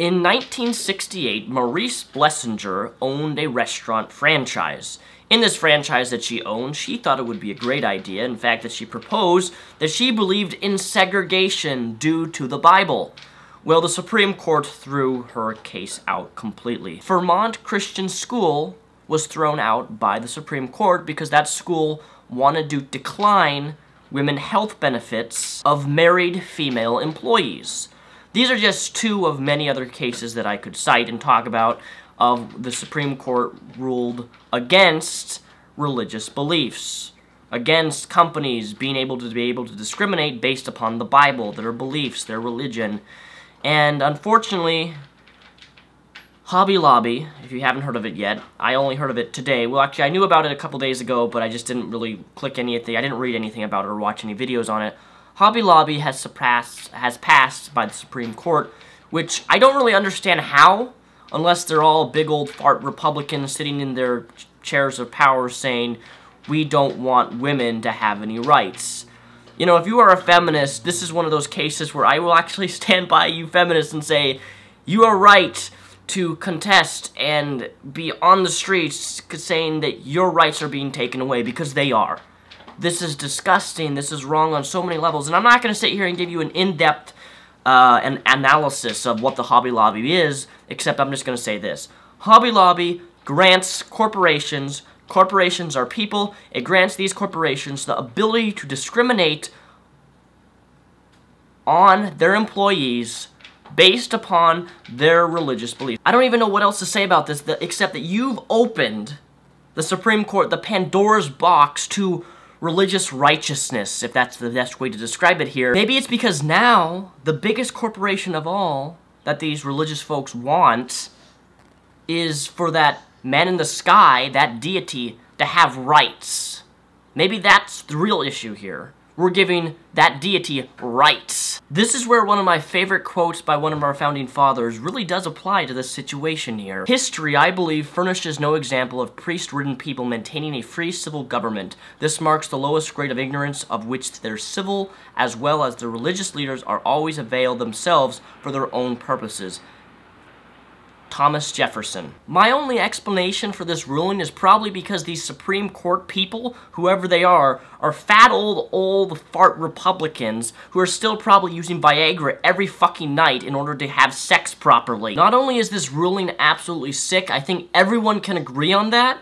In 1968, Maurice Blessinger owned a restaurant franchise. In this franchise that she owned, she thought it would be a great idea, in fact, that she proposed that she believed in segregation due to the Bible. Well, the Supreme Court threw her case out completely. Vermont Christian School was thrown out by the Supreme Court because that school wanted to decline women health benefits of married female employees. These are just two of many other cases that I could cite and talk about of the Supreme Court ruled against religious beliefs, against companies being able to discriminate based upon the Bible, their beliefs, their religion. And unfortunately, Hobby Lobby, if you haven't heard of it yet, I only heard of it today. Well, actually, I knew about it a couple days ago, but I just didn't really click anything. I didn't read anything about it or watch any videos on it. Hobby Lobby has passed by the Supreme Court, which I don't really understand how, unless they're all big old fart Republicans sitting in their chairs of power saying, we don't want women to have any rights. You know, if you are a feminist, this is one of those cases where I will actually stand by you feminists and say, you are right to contest and be on the streets saying that your rights are being taken away, because they are. This is disgusting, this is wrong on so many levels, and I'm not going to sit here and give you an in-depth analysis of what the Hobby Lobby is, except I'm just going to say this. Hobby Lobby grants corporations are people, it grants these corporations the ability to discriminate on their employees based upon their religious beliefs. I don't even know what else to say about this, except that you've opened the Supreme Court, the Pandora's box to religious righteousness, if that's the best way to describe it here. Maybe it's because now, the biggest corporation of all that these religious folks want is for that man in the sky, that deity, to have rights. Maybe that's the real issue here. We're giving that deity rights. This is where one of my favorite quotes by one of our founding fathers really does apply to this situation here. History, I believe, furnishes no example of priest-ridden people maintaining a free civil government. This marks the lowest grade of ignorance of which their civil as well as their religious leaders are always availed themselves for their own purposes. Thomas Jefferson. My only explanation for this ruling is probably because these Supreme Court people, whoever they are fat old fart Republicans who are still probably using Viagra every fucking night in order to have sex properly. Not only is this ruling absolutely sick, I think everyone can agree on that,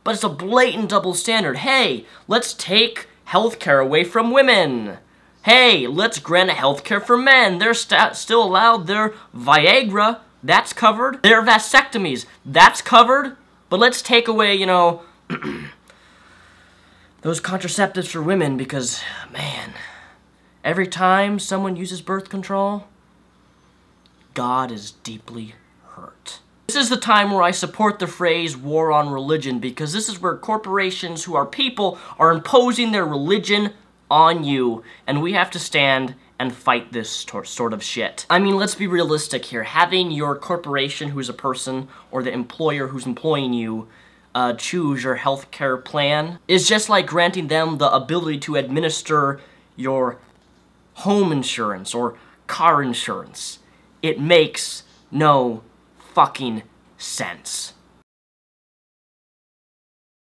but it's a blatant double standard. Hey, let's take healthcare away from women. Hey, let's grant healthcare for men. They're still allowed their Viagra. That's covered. Their vasectomies, that's covered. But let's take away, you know, those contraceptives for women because, man, every time someone uses birth control, God is deeply hurt. This is the time where I support the phrase war on religion, because this is where corporations who are people are imposing their religion on you, and we have to stand and fight this sort of shit. I mean, let's be realistic here. Having your corporation, who's a person, or the employer who's employing you, choose your healthcare plan is just like granting them the ability to administer your home insurance or car insurance. It makes no fucking sense.